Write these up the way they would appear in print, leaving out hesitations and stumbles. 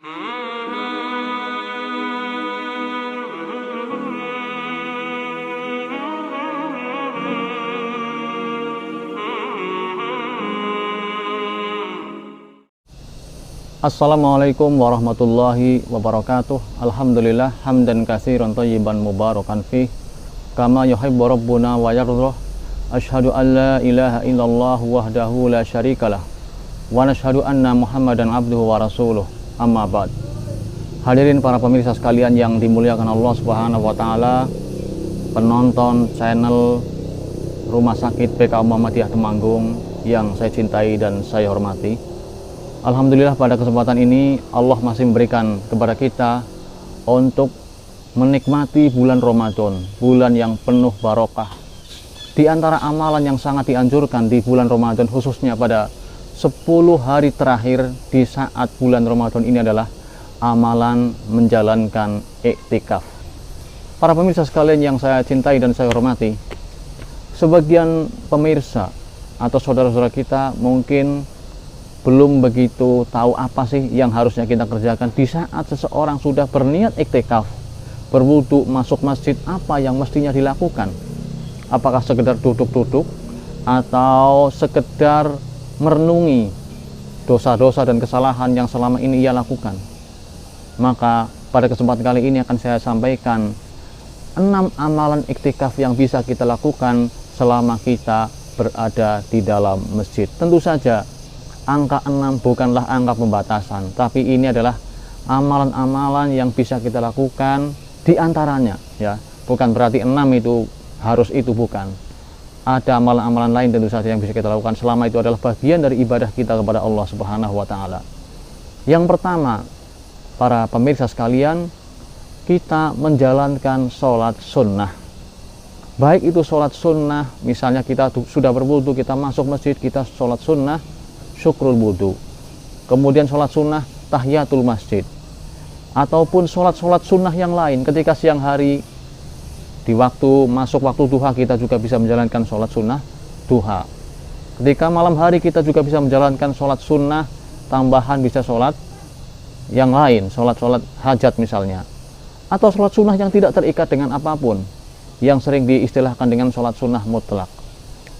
Assalamualaikum warahmatullahi wabarakatuh. Alhamdulillah hamdan katsiran thayyiban mubarakan fih kama yuhibbu rabbuna wa yardha. Asyhadu an la ilaha illallah wahdahu la syarikalah wa nashhadu anna Muhammadan abduhu wa rasuluh. Amma ba'd. Hadirin para pemirsa sekalian yang dimuliakan Allah Subhanahu wa taala, penonton channel Rumah Sakit PK Muhammadiyah Temanggung yang saya cintai dan saya hormati. Alhamdulillah pada kesempatan ini Allah masih memberikan kepada kita untuk menikmati bulan Ramadan, bulan yang penuh barokah. Di antara amalan yang sangat dianjurkan di bulan Ramadan, khususnya pada 10 hari terakhir di saat bulan Ramadan ini adalah amalan menjalankan iktikaf. Para pemirsa sekalian yang saya cintai dan saya hormati, sebagian pemirsa atau saudara-saudara kita mungkin belum begitu tahu apa sih yang harusnya kita kerjakan di saat seseorang sudah berniat iktikaf, berwudu, masuk masjid. Apa yang mestinya dilakukan? Apakah sekedar duduk-duduk atau sekedar merenungi dosa-dosa dan kesalahan yang selama ini ia lakukan? Maka pada kesempatan kali ini akan saya sampaikan 6 amalan iktikaf yang bisa kita lakukan selama kita berada di dalam masjid. Tentu saja angka 6 bukanlah angka pembatasan, tapi ini adalah amalan-amalan yang bisa kita lakukan di antaranya, ya. Bukan berarti 6 itu harus itu, bukan. Ada amalan-amalan lain tentu saja yang bisa kita lakukan selama itu adalah bagian dari ibadah kita kepada Allah Subhanahu wa taala. Yang pertama, para pemirsa sekalian, kita menjalankan sholat sunnah. Baik itu sholat sunnah, misalnya kita sudah berwudu, kita masuk masjid, kita sholat sunnah syukrul wudu, kemudian sholat sunnah tahiyatul masjid, ataupun sholat sunnah yang lain. Ketika siang hari di waktu masuk waktu duha, kita juga bisa menjalankan sholat sunnah duha. Ketika malam hari kita juga bisa menjalankan sholat sunnah tambahan, bisa sholat yang lain, sholat hajat misalnya, atau sholat sunnah yang tidak terikat dengan apapun, yang sering diistilahkan dengan sholat sunnah mutlak.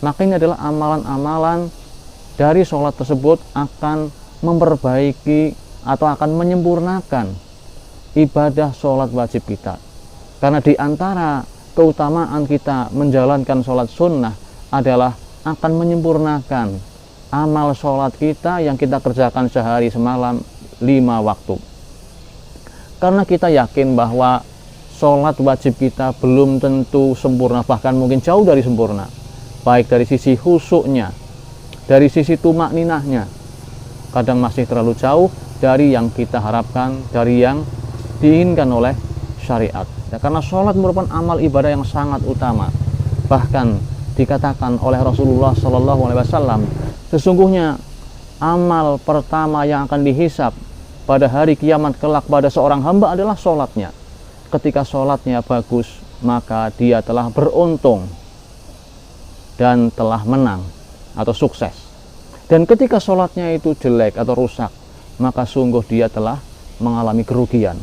Maka ini adalah amalan-amalan dari sholat tersebut akan memperbaiki atau akan menyempurnakan ibadah sholat wajib kita. Karena di antara keutamaan kita menjalankan sholat sunnah adalah akan menyempurnakan amal sholat kita yang kita kerjakan sehari semalam 5 waktu. Karena kita yakin bahwa sholat wajib kita belum tentu sempurna, bahkan mungkin jauh dari sempurna, baik dari sisi khusyuknya, dari sisi tumak ninahnya, kadang masih terlalu jauh dari yang kita harapkan, dari yang diinginkan oleh syariat. Ya, karena sholat merupakan amal ibadah yang sangat utama. Bahkan dikatakan oleh Rasulullah SAW, sesungguhnya amal pertama yang akan dihisab pada hari kiamat kelak pada seorang hamba adalah sholatnya. Ketika sholatnya bagus, maka dia telah beruntung dan telah menang atau sukses. Dan ketika sholatnya itu jelek atau rusak, maka sungguh dia telah mengalami kerugian.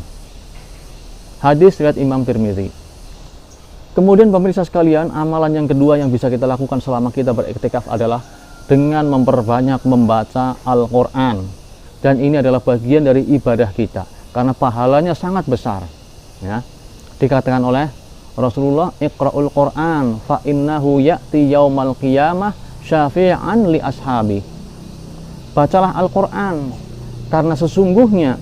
Hadis riwayat Imam Tirmidzi. Kemudian pemirsa sekalian, amalan yang kedua yang bisa kita lakukan selama kita beriktikaf adalah dengan memperbanyak membaca Al-Quran. Dan ini adalah bagian dari ibadah kita, karena pahalanya sangat besar, ya. Dikatakan oleh Rasulullah, Iqra'ul Quran fa innahu ya'ti yaumal qiyamah syafi'an li ashabi. Bacalah Al-Quran, karena sesungguhnya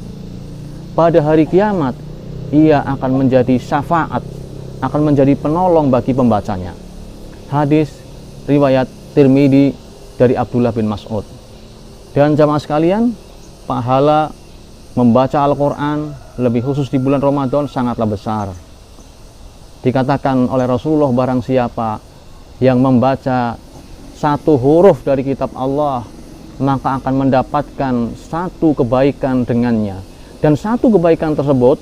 pada hari kiamat ia akan menjadi syafaat, akan menjadi penolong bagi pembacanya. Hadis riwayat Tirmidzi dari Abdullah bin Mas'ud. Dan jamaah sekalian, pahala membaca Al-Quran lebih khusus di bulan Ramadan sangatlah besar. Dikatakan oleh Rasulullah, barang siapa yang membaca satu huruf dari kitab Allah, maka akan mendapatkan satu kebaikan dengannya, dan satu kebaikan tersebut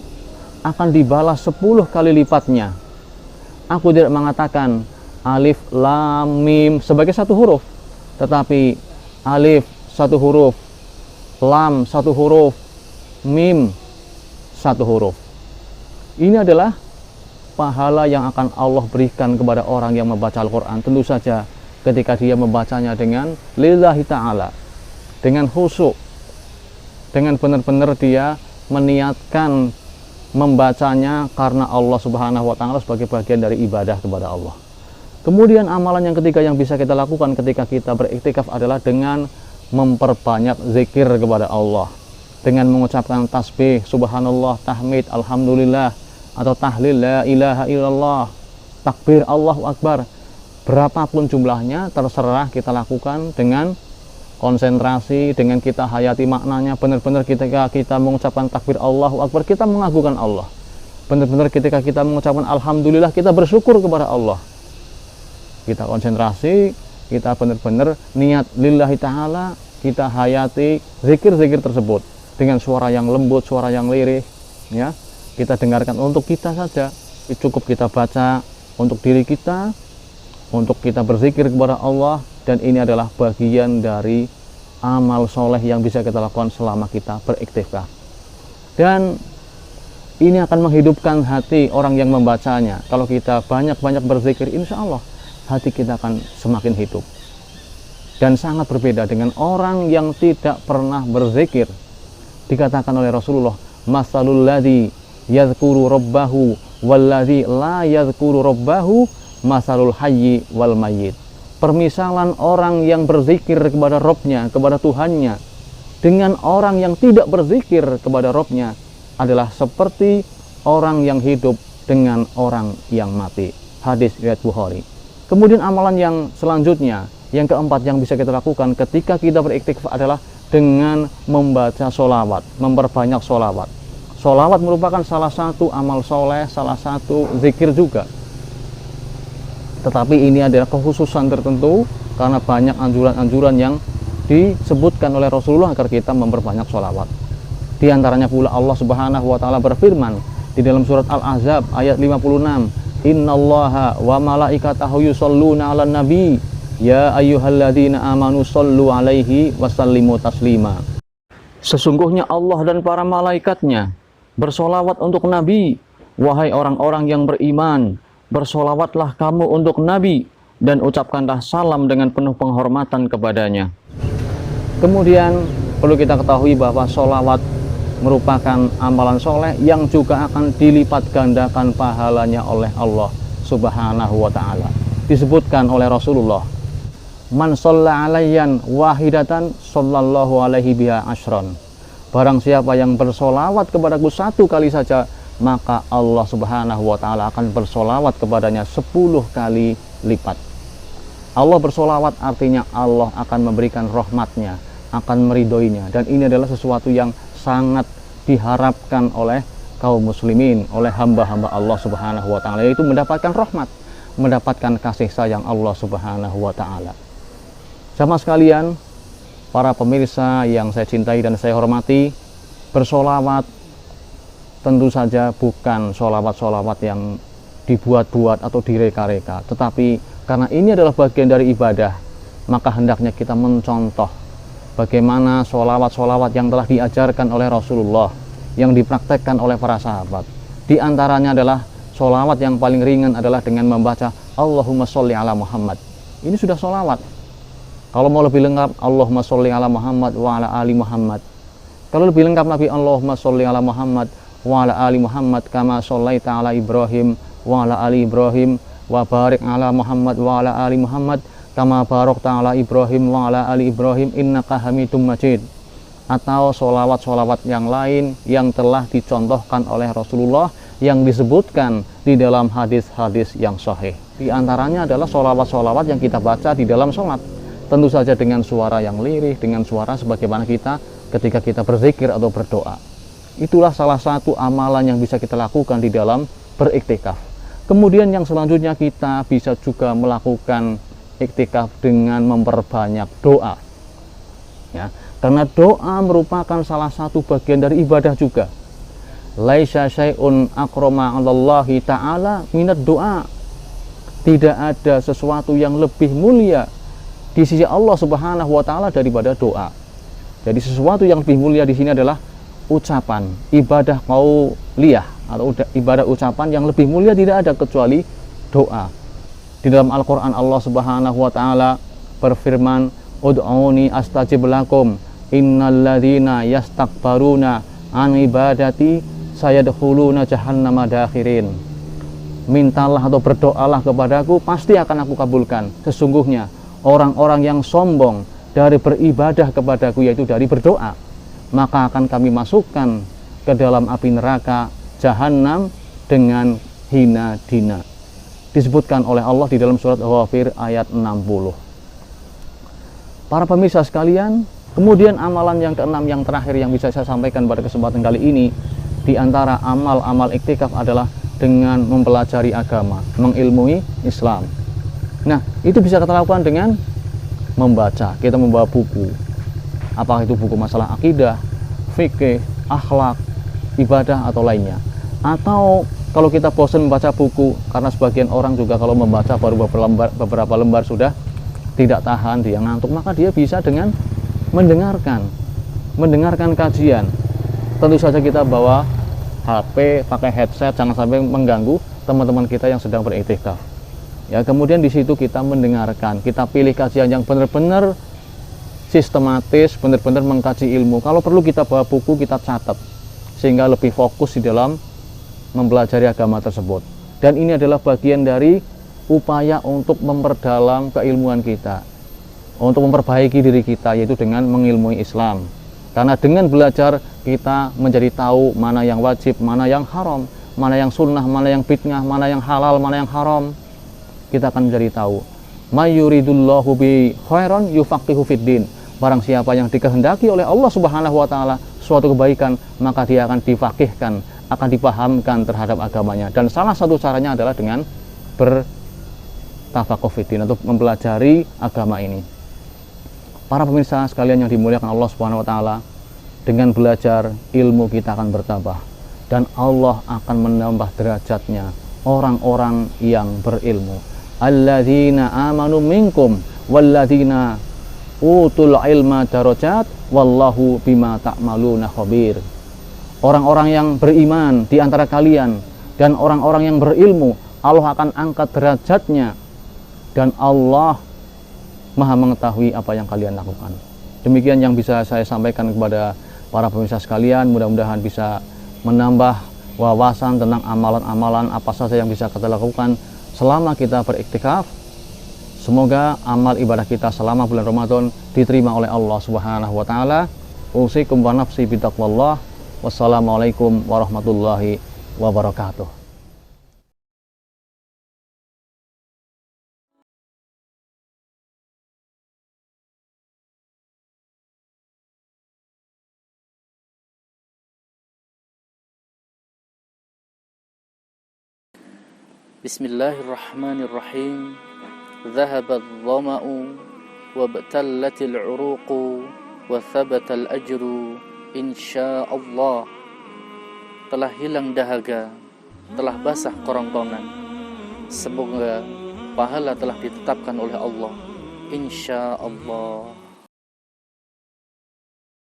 akan dibalas 10 kali lipatnya. Aku tidak mengatakan alif lam mim sebagai satu huruf, tetapi alif satu huruf, lam satu huruf, mim 1 huruf. Ini adalah pahala yang akan Allah berikan kepada orang yang membaca Al-Quran. Tentu saja ketika dia membacanya dengan lillahi ta'ala, dengan khusyuk, dengan benar-benar dia meniatkan membacanya karena Allah Subhanahu wa Ta'ala sebagai bagian dari ibadah kepada Allah. Kemudian amalan yang ketiga yang bisa kita lakukan ketika kita beriktikaf adalah dengan memperbanyak zikir kepada Allah, dengan mengucapkan tasbih, subhanallah, tahmid, alhamdulillah, atau tahlil la ilaha illallah, takbir, Allahu akbar. Berapapun jumlahnya terserah kita lakukan dengan konsentrasi, dengan kita hayati maknanya. Benar-benar ketika kita mengucapkan takbir Allahu akbar, kita mengagungkan Allah. Benar-benar ketika kita mengucapkan alhamdulillah, kita bersyukur kepada Allah. Kita konsentrasi, kita benar-benar niat lillahi ta'ala, kita hayati zikir-zikir tersebut dengan suara yang lembut, suara yang lirih, ya. Kita dengarkan untuk kita saja, cukup kita baca untuk diri kita, untuk kita berzikir kepada Allah. Dan ini adalah bagian dari amal soleh yang bisa kita lakukan selama kita beriktikaf. Dan ini akan menghidupkan hati orang yang membacanya. Kalau kita banyak-banyak berzikir, insya Allah hati kita akan semakin hidup. Dan sangat berbeda dengan orang yang tidak pernah berzikir. Dikatakan oleh Rasulullah, masalul ladzi yadhkuru rabbahu walladzi la yadhkuru rabbahu masalul hayyi wal mayyit. Permisalan orang yang berzikir kepada Rabb-nya, kepada Tuhannya, dengan orang yang tidak berzikir kepada Rabb-nya adalah seperti orang yang hidup dengan orang yang mati. Hadis riwayat Bukhari. Kemudian amalan yang selanjutnya, yang keempat yang bisa kita lakukan ketika kita beriktikaf adalah dengan membaca sholawat, memperbanyak sholawat. Sholawat merupakan salah satu amal soleh, salah satu zikir juga. Tetapi ini adalah kekhususan tertentu karena banyak anjuran-anjuran yang disebutkan oleh Rasulullah agar kita memperbanyak sholawat. Di antaranya pula Allah Subhanahu wa Ta'ala berfirman di dalam surat Al-Ahzab ayat 56, innallaha wa malaikatahu yusholluna 'alan nabi ya ayyuhalladzina amanu shollu 'alaihi wasallimu taslima. Sesungguhnya Allah dan para malaikatnya bersolawat untuk Nabi. Wahai orang-orang yang beriman, bersolawatlah kamu untuk Nabi dan ucapkanlah salam dengan penuh penghormatan kepadanya. Kemudian perlu kita ketahui bahwa solawat merupakan amalan soleh yang juga akan dilipat gandakan pahalanya oleh Allah Subhanahu wa Ta'ala. Disebutkan oleh Rasulullah, man sholla alayyan wahidatan sallallahu alaihi biha asyran. Barang siapa yang bersolawat kepadaku 1 kali saja, maka Allah Subhanahu wa Ta'ala akan bersolawat kepadanya 10 kali lipat. Allah bersolawat artinya Allah akan memberikan rahmatnya, akan meridhoinya. Dan ini adalah sesuatu yang sangat diharapkan oleh kaum muslimin, oleh hamba-hamba Allah Subhanahu wa Ta'ala, yaitu mendapatkan rahmat, mendapatkan kasih sayang Allah Subhanahu wa Ta'ala. Sama sekalian, para pemirsa yang saya cintai dan saya hormati, bersolawat tentu saja bukan solawat-solawat yang dibuat-buat atau direka-reka, tetapi karena ini adalah bagian dari ibadah, maka hendaknya kita mencontoh bagaimana solawat-solawat yang telah diajarkan oleh Rasulullah, yang dipraktekkan oleh para sahabat. Di antaranya adalah solawat yang paling ringan adalah dengan membaca Allahumma sholli ala Muhammad. Ini sudah solawat. Kalau mau lebih lengkap, Allahumma sholli ala Muhammad wa ala ali Muhammad. Kalau lebih lengkap lagi, Allahumma sholli ala Muhammad wa ala ali Muhammad kama shollaita ala Ibrahim wa ala ali Ibrahim wa barik ala Muhammad wa ala ali Muhammad kama barakta ala Ibrahim wa ala ali Ibrahim innaka Hamidum Majid. Atau solawat-solawat yang lain yang telah dicontohkan oleh Rasulullah yang disebutkan di dalam hadis-hadis yang sahih. Di antaranya adalah solawat-solawat yang kita baca di dalam sholat. Tentu saja dengan suara yang lirih, dengan suara sebagaimana kita ketika kita berzikir atau berdoa. Itulah salah satu amalan yang bisa kita lakukan di dalam beriktikaf. Kemudian yang selanjutnya kita bisa juga melakukan iktikaf dengan memperbanyak doa. Ya, karena doa merupakan salah satu bagian dari ibadah juga. Laisa syai'un akrama 'alallahi ta'ala minad doa. Tidak ada sesuatu yang lebih mulia di sisi Allah Subhanahu wa Ta'ala daripada doa. Jadi sesuatu yang lebih mulia di sini adalah ucapan, ibadah qauliyah atau ibadah ucapan yang lebih mulia tidak ada kecuali doa. Di dalam Al-Qur'an Allah Subhanahu wa taala berfirman, "Ud'uni astajib lakum, innalladzina yastakbaruna an ibadati sayadkhuluna jahannama dakhirin." Mintalah atau berdoalah kepadaku, pasti akan aku kabulkan. Sesungguhnya orang-orang yang sombong dari beribadah kepadaku, yaitu dari berdoa, maka akan kami masukkan ke dalam api neraka Jahannam dengan hina dina. Disebutkan oleh Allah di dalam surat Ghafir ayat 60. Para pemirsa sekalian, kemudian amalan yang keenam yang terakhir yang bisa saya sampaikan pada kesempatan kali ini, di antara amal-amal iktikaf adalah dengan mempelajari agama, mengilmui Islam. Nah, itu bisa kita lakukan dengan membaca. Kita membawa buku, apakah itu buku masalah akidah, fikih, akhlak, ibadah atau lainnya. Atau kalau kita bosan membaca buku, karena sebagian orang juga kalau membaca baru beberapa lembar sudah tidak tahan, dia ngantuk, maka dia bisa dengan mendengarkan kajian. Tentu saja kita bawa HP, pakai headset, jangan sampai mengganggu teman-teman kita yang sedang beriktikaf. Ya, kemudian di situ kita mendengarkan, kita pilih kajian yang benar-benar sistematis, benar-benar mengkaji ilmu. Kalau perlu kita bawa buku, kita catat, sehingga lebih fokus di dalam mempelajari agama tersebut. Dan ini adalah bagian dari upaya untuk memperdalam keilmuan kita, untuk memperbaiki diri kita, yaitu dengan mengilmui Islam. Karena dengan belajar kita menjadi tahu mana yang wajib, mana yang haram, mana yang sunnah, mana yang bid'ah, mana yang halal, mana yang haram. Kita akan menjadi tahu. May yuridullahu bi khairan yufaqihu fiddin. Barang siapa yang dikehendaki oleh Allah Subhanahu wa taala suatu kebaikan, maka dia akan difaqihkan, akan dipahamkan terhadap agamanya. Dan salah satu caranya adalah dengan bertafaqquh fiddin, atau mempelajari agama ini. Para pemirsa sekalian yang dimuliakan Allah Subhanahu wa taala, dengan belajar ilmu kita akan bertambah dan Allah akan menambah derajatnya orang-orang yang berilmu. Alladzina amanu minkum walladzina utul ilma darajat wallahu bima ta'maluna khabir. Orang-orang yang beriman di antara kalian dan orang-orang yang berilmu, Allah akan angkat derajatnya dan Allah Maha mengetahui apa yang kalian lakukan. Demikian yang bisa saya sampaikan kepada para pemirsa sekalian. Mudah-mudahan bisa menambah wawasan tentang amalan-amalan apa saja yang bisa kita lakukan selama kita beriktikaf. Semoga amal ibadah kita selama bulan Ramadan diterima oleh Allah Subhanahu wa taala. Usikum wa nafsi bitaqwallah. Wassalamualaikum warahmatullahi wabarakatuh. Bismillahirrahmanirrahim. Dhahaba adh-dhama'u wabtallat al-'uruqu wa thabata al-ajru insyaallah. Telah hilang dahaga, telah basah kerongkongan. Semoga pahala telah ditetapkan oleh Allah insyaallah.